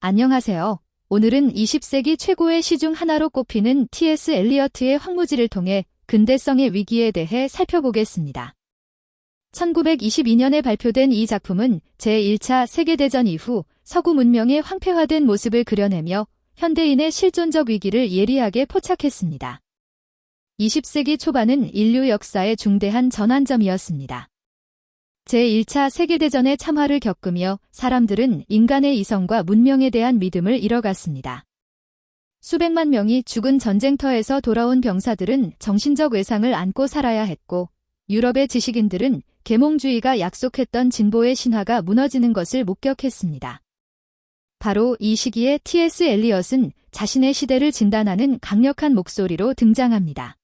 안녕하세요. 오늘은 20세기 최고의 시 중 하나로 꼽히는 T.S. 엘리어트의 황무지를 통해 근대성의 위기에 대해 살펴보겠습니다. 1922년에 발표된 이 작품은 제1차 세계대전 이후 서구 문명의 황폐화된 모습을 그려내며 현대인의 실존적 위기를 예리하게 포착했습니다. 20세기 초반은 인류 역사의 중대한 전환점이었습니다. 제1차 세계대전의 참화를 겪으며 사람들은 인간의 이성과 문명에 대한 믿음을 잃어갔습니다. 수백만 명이 죽은 전쟁터에서 돌아온 병사들은 정신적 외상을 안고 살아야 했고, 유럽의 지식인들은 계몽주의가 약속했던 진보의 신화가 무너지는 것을 목격했습니다. 바로 이 시기에 T.S. 엘리엇은 자신의 시대를 진단하는 강력한 목소리로 등장합니다.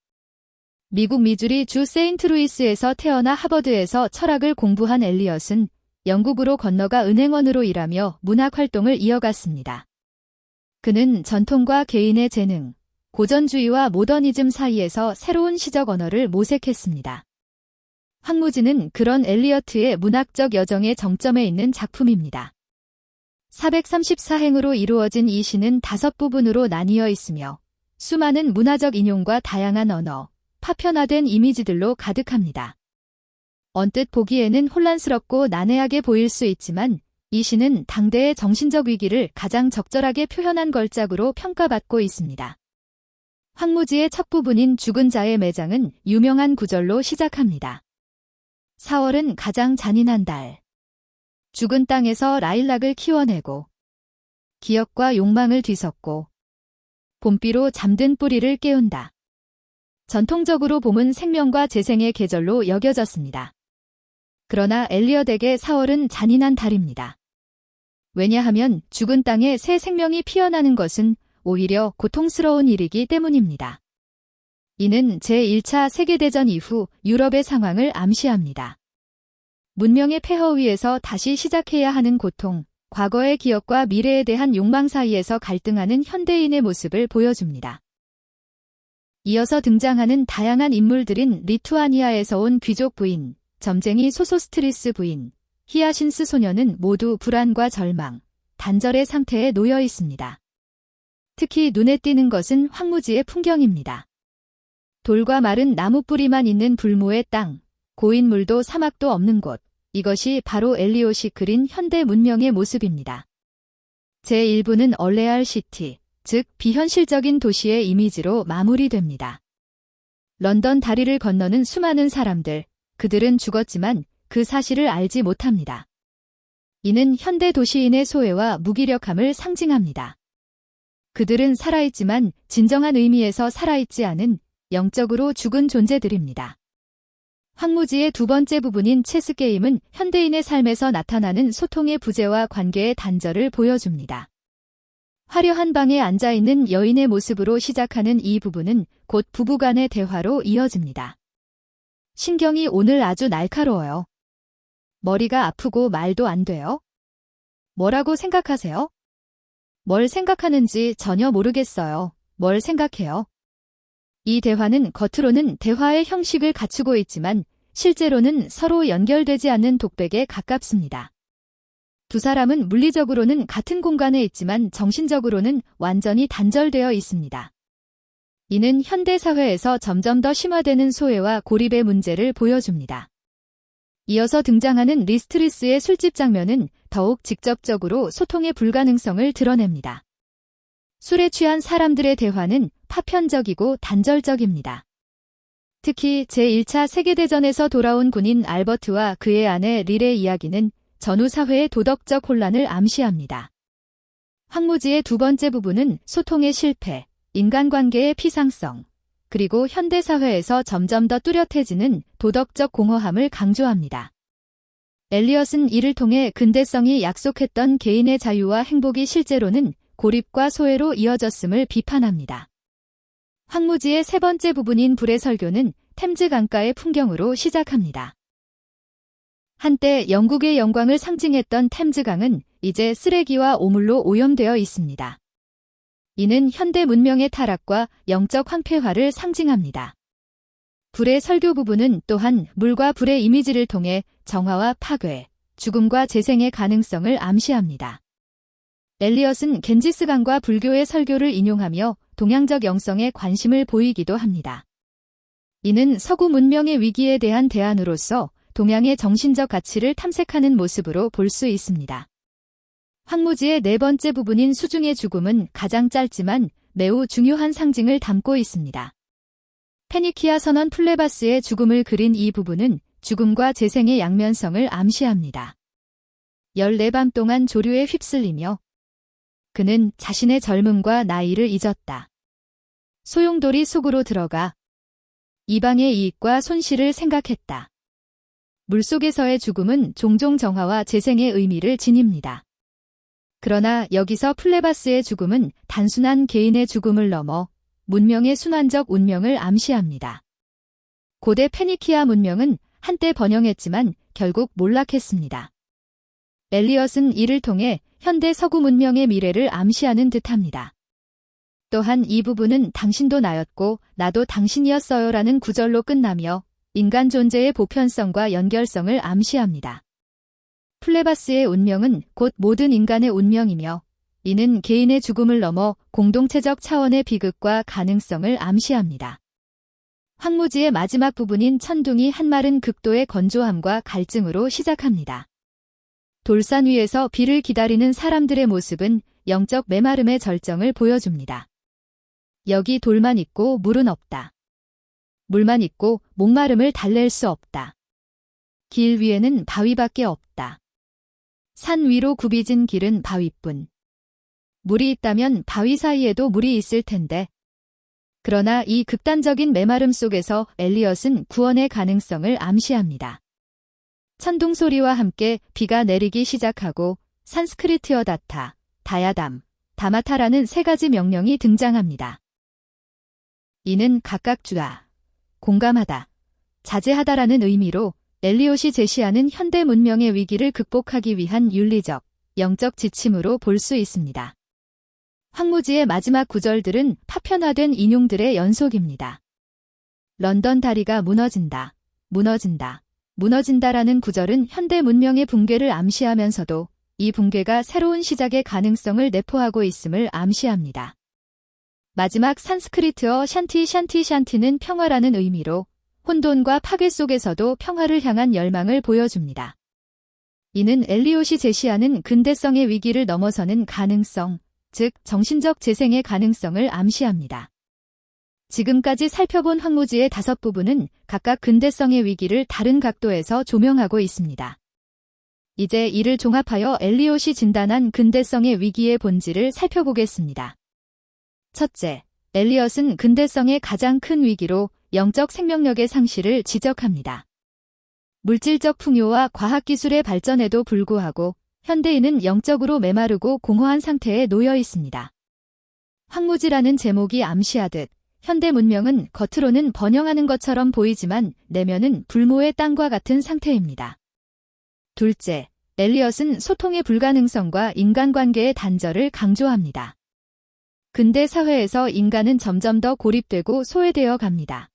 미국 미주리 주 세인트루이스에서 태어나 하버드에서 철학을 공부한 엘리엇은 영국으로 건너가 은행원으로 일하며 문학 활동을 이어갔습니다. 그는 전통과 개인의 재능, 고전주의와 모더니즘 사이에서 새로운 시적 언어를 모색했습니다. 황무지는 그런 엘리어트의 문학적 여정의 정점에 있는 작품입니다. 434행으로 이루어진 이 시는 5부분으로 나뉘어 있으며 수많은 문화적 인용과 다양한 언어, 파편화된 이미지들로 가득합니다. 언뜻 보기에는 혼란스럽고 난해하게 보일 수 있지만 이 시는 당대의 정신적 위기를 가장 적절하게 표현한 걸작으로 평가받고 있습니다. 황무지의 첫 부분인 죽은 자의 매장은 유명한 구절로 시작합니다. 4월은 가장 잔인한 달. 죽은 땅에서 라일락을 키워내고 기억과 욕망을 뒤섞고 봄비로 잠든 뿌리를 깨운다. 전통적으로 봄은 생명과 재생의 계절로 여겨졌습니다. 그러나 엘리엇에게 4월은 잔인한 달입니다. 왜냐하면 죽은 땅에 새 생명이 피어나는 것은 오히려 고통스러운 일이기 때문입니다. 이는 제1차 세계대전 이후 유럽의 상황을 암시합니다. 문명의 폐허 위에서 다시 시작해야 하는 고통, 과거의 기억과 미래에 대한 욕망 사이에서 갈등하는 현대인의 모습을 보여줍니다. 이어서 등장하는 다양한 인물들인 리투아니아에서 온 귀족 부인, 점쟁이 소소스트리스 부인, 히아신스 소녀는 모두 불안과 절망, 단절의 상태에 놓여 있습니다. 특히 눈에 띄는 것은 황무지의 풍경입니다. 돌과 마른 나무뿌리만 있는 불모의 땅, 고인 물도 사막도 없는 곳, 이것이 바로 엘리엇이 그린 현대 문명의 모습입니다. 제1부는 얼레알 시티, 즉 비현실적인 도시의 이미지로 마무리됩니다. 런던 다리를 건너는 수많은 사람들, 그들은 죽었지만 그 사실을 알지 못합니다. 이는 현대 도시인의 소외와 무기력함을 상징합니다. 그들은 살아있지만 진정한 의미에서 살아있지 않은 영적으로 죽은 존재들입니다. 황무지의 두 번째 부분인 체스게임은 현대인의 삶에서 나타나는 소통의 부재와 관계의 단절을 보여줍니다. 화려한 방에 앉아있는 여인의 모습으로 시작하는 이 부분은 곧 부부간의 대화로 이어집니다. 신경이 오늘 아주 날카로워요. 머리가 아프고 말도 안 돼요? 뭐라고 생각하세요? 뭘 생각하는지 전혀 모르겠어요. 뭘 생각해요? 이 대화는 겉으로는 대화의 형식을 갖추고 있지만 실제로는 서로 연결되지 않는 독백에 가깝습니다. 두 사람은 물리적으로는 같은 공간에 있지만 정신적으로는 완전히 단절되어 있습니다. 이는 현대 사회에서 점점 더 심화되는 소외와 고립의 문제를 보여줍니다. 이어서 등장하는 리스트리스의 술집 장면은 더욱 직접적으로 소통의 불가능성을 드러냅니다. 술에 취한 사람들의 대화는 파편적이고 단절적입니다. 특히 제1차 세계대전에서 돌아온 군인 알버트와 그의 아내 릴의 이야기는 전후 사회의 도덕적 혼란을 암시합니다. 황무지의 두 번째 부분은 소통의 실패, 인간관계의 피상성, 그리고 현대사회에서 점점 더 뚜렷해지는 도덕적 공허함을 강조합니다. 엘리엇은 이를 통해 근대성이 약속했던 개인의 자유와 행복이 실제로는 고립과 소외로 이어졌음을 비판합니다. 황무지의 세 번째 부분인 불의 설교는 템즈 강가의 풍경으로 시작합니다. 한때 영국의 영광을 상징했던 템즈강은 이제 쓰레기와 오물로 오염되어 있습니다. 이는 현대 문명의 타락과 영적 황폐화를 상징합니다. 불의 설교 부분은 또한 물과 불의 이미지를 통해 정화와 파괴, 죽음과 재생의 가능성을 암시합니다. 엘리엇은 겐지스강과 불교의 설교를 인용하며 동양적 영성에 관심을 보이기도 합니다. 이는 서구 문명의 위기에 대한 대안으로서 동양의 정신적 가치를 탐색하는 모습으로 볼 수 있습니다. 황무지의 네 번째 부분인 수중의 죽음은 가장 짧지만 매우 중요한 상징을 담고 있습니다. 페니키아 선원 플레바스의 죽음을 그린 이 부분은 죽음과 재생의 양면성을 암시합니다. 14밤 동안 조류에 휩쓸리며 그는 자신의 젊음과 나이를 잊었다. 소용돌이 속으로 들어가 이방의 이익과 손실을 생각했다. 물속에서의 죽음은 종종 정화와 재생의 의미를 지닙니다. 그러나 여기서 플레바스의 죽음은 단순한 개인의 죽음을 넘어 문명의 순환적 운명을 암시합니다. 고대 페니키아 문명은 한때 번영했지만 결국 몰락했습니다. 엘리엇은 이를 통해 현대 서구 문명의 미래를 암시하는 듯합니다. 또한 이 부분은 당신도 나였고 나도 당신이었어요라는 구절로 끝나며 인간 존재의 보편성과 연결성을 암시합니다. 플레바스의 운명은 곧 모든 인간의 운명이며 이는 개인의 죽음을 넘어 공동체적 차원의 비극과 가능성을 암시합니다. 황무지의 마지막 부분인 천둥이 한마른 극도의 건조함과 갈증으로 시작합니다. 돌산 위에서 비를 기다리는 사람들의 모습은 영적 메마름의 절정을 보여줍니다. 여기 돌만 있고 물은 없다. 물만 있고 목마름을 달랠 수 없다. 길 위에는 바위밖에 없다. 산 위로 굽이진 길은 바위뿐. 물이 있다면 바위 사이에도 물이 있을 텐데. 그러나 이 극단적인 메마름 속에서 엘리엇은 구원의 가능성을 암시합니다. 천둥 소리와 함께 비가 내리기 시작하고 산스크리트어 다타, 다야담, 다마타라는 세 가지 명령이 등장합니다. 이는 각각 주다, 공감하다, 자제하다라는 의미로 엘리엇이 제시하는 현대 문명의 위기를 극복하기 위한 윤리적, 영적 지침으로 볼 수 있습니다. 황무지의 마지막 구절들은 파편화된 인용들의 연속입니다. 런던 다리가 무너진다, 무너진다, 무너진다라는 구절은 현대 문명의 붕괴를 암시하면서도 이 붕괴가 새로운 시작의 가능성을 내포하고 있음을 암시합니다. 마지막 산스크리트어 샨티는 평화라는 의미로 혼돈과 파괴 속에서도 평화를 향한 열망을 보여줍니다. 이는 엘리엇이 제시하는 근대성의 위기를 넘어서는 가능성, 즉 정신적 재생의 가능성을 암시합니다. 지금까지 살펴본 황무지의 5부분은 각각 근대성의 위기를 다른 각도에서 조명하고 있습니다. 이제 이를 종합하여 엘리엇이 진단한 근대성의 위기의 본질을 살펴보겠습니다. 첫째, 엘리엇은 근대성의 가장 큰 위기로 영적 생명력의 상실을 지적합니다. 물질적 풍요와 과학기술의 발전에도 불구하고 현대인은 영적으로 메마르고 공허한 상태에 놓여 있습니다. 황무지라는 제목이 암시하듯 현대 문명은 겉으로는 번영하는 것처럼 보이지만 내면은 불모의 땅과 같은 상태입니다. 둘째, 엘리엇은 소통의 불가능성과 인간관계의 단절을 강조합니다. 근대 사회에서 인간은 점점 더 고립되고 소외되어 갑니다.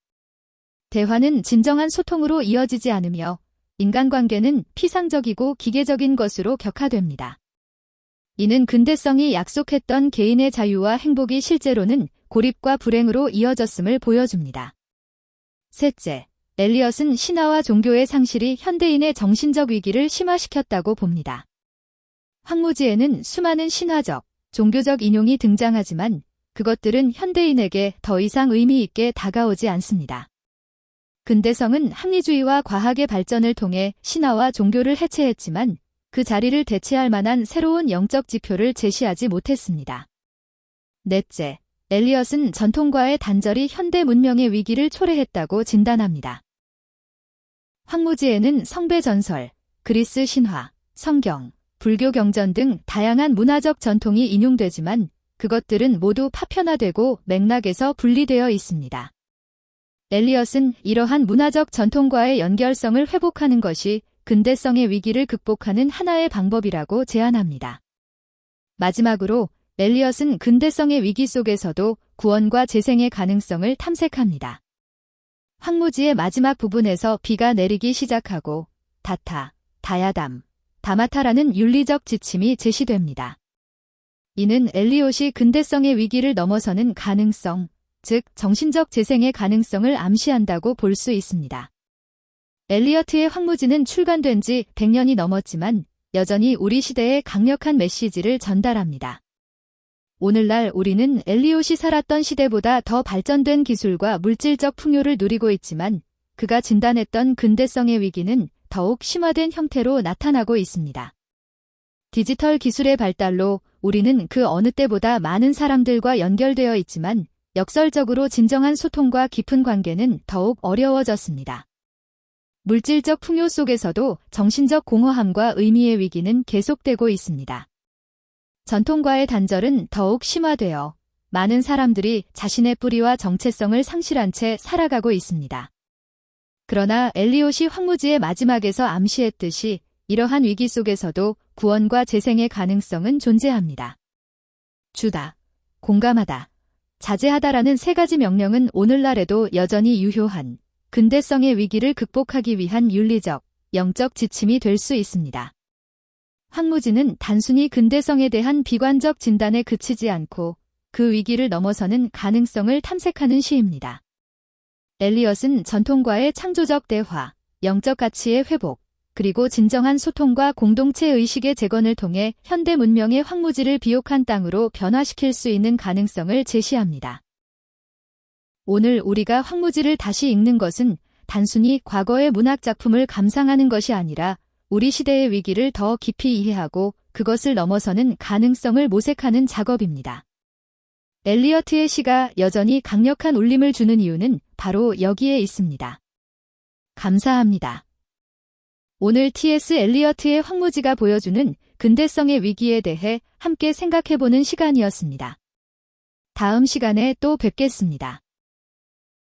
대화는 진정한 소통으로 이어지지 않으며 인간관계는 피상적이고 기계적인 것으로 격화됩니다. 이는 근대성이 약속했던 개인의 자유와 행복이 실제로는 고립과 불행으로 이어졌음을 보여줍니다. 셋째, 엘리엇은 신화와 종교의 상실이 현대인의 정신적 위기를 심화시켰다고 봅니다. 황무지에는 수많은 신화적, 종교적 인용이 등장하지만 그것들은 현대인에게 더 이상 의미 있게 다가오지 않습니다. 근대성은 합리주의와 과학의 발전을 통해 신화와 종교를 해체했지만 그 자리를 대체할 만한 새로운 영적 지표를 제시하지 못했습니다. 넷째, 엘리엇은 전통과의 단절이 현대 문명의 위기를 초래했다고 진단합니다. 황무지에는 성배 전설, 그리스 신화, 성경, 불교 경전 등 다양한 문화적 전통이 인용되지만 그것들은 모두 파편화되고 맥락에서 분리되어 있습니다. 엘리엇은 이러한 문화적 전통과의 연결성을 회복하는 것이 근대성의 위기를 극복하는 하나의 방법이라고 제안합니다. 마지막으로 엘리엇은 근대성의 위기 속에서도 구원과 재생의 가능성을 탐색합니다. 황무지의 마지막 부분에서 비가 내리기 시작하고 다타, 다야담, 다마타라는 윤리적 지침이 제시됩니다. 이는 엘리엇이 근대성의 위기를 넘어서는 가능성, 즉 정신적 재생의 가능성을 암시한다고 볼 수 있습니다. 엘리어트의 황무지는 출간된 지 100년이 넘었지만 여전히 우리 시대에 강력한 메시지를 전달합니다. 오늘날 우리는 엘리엇이 살았던 시대보다 더 발전된 기술과 물질적 풍요를 누리고 있지만 그가 진단했던 근대성의 위기는 더욱 심화된 형태로 나타나고 있습니다. 디지털 기술의 발달로 우리는 그 어느 때보다 많은 사람들과 연결되어 있지만 역설적으로 진정한 소통과 깊은 관계는 더욱 어려워졌습니다. 물질적 풍요 속에서도 정신적 공허함과 의미의 위기는 계속되고 있습니다. 전통과의 단절은 더욱 심화되어 많은 사람들이 자신의 뿌리와 정체성을 상실한 채 살아가고 있습니다. 그러나 엘리엇이 황무지의 마지막에서 암시했듯이 이러한 위기 속에서도 구원과 재생의 가능성은 존재합니다. 주다, 공감하다, 자제하다라는 세 가지 명령은 오늘날에도 여전히 유효한 근대성의 위기를 극복하기 위한 윤리적, 영적 지침이 될 수 있습니다. 황무지는 단순히 근대성에 대한 비관적 진단에 그치지 않고 그 위기를 넘어서는 가능성을 탐색하는 시입니다. 엘리엇은 전통과의 창조적 대화, 영적 가치의 회복, 그리고 진정한 소통과 공동체 의식의 재건을 통해 현대 문명의 황무지를 비옥한 땅으로 변화시킬 수 있는 가능성을 제시합니다. 오늘 우리가 황무지를 다시 읽는 것은 단순히 과거의 문학 작품을 감상하는 것이 아니라 우리 시대의 위기를 더 깊이 이해하고 그것을 넘어서는 가능성을 모색하는 작업입니다. 엘리어트의 시가 여전히 강력한 울림을 주는 이유는 바로 여기에 있습니다. 감사합니다. 오늘 T.S. 엘리어트의 황무지가 보여주는 근대성의 위기에 대해 함께 생각해보는 시간이었습니다. 다음 시간에 또 뵙겠습니다.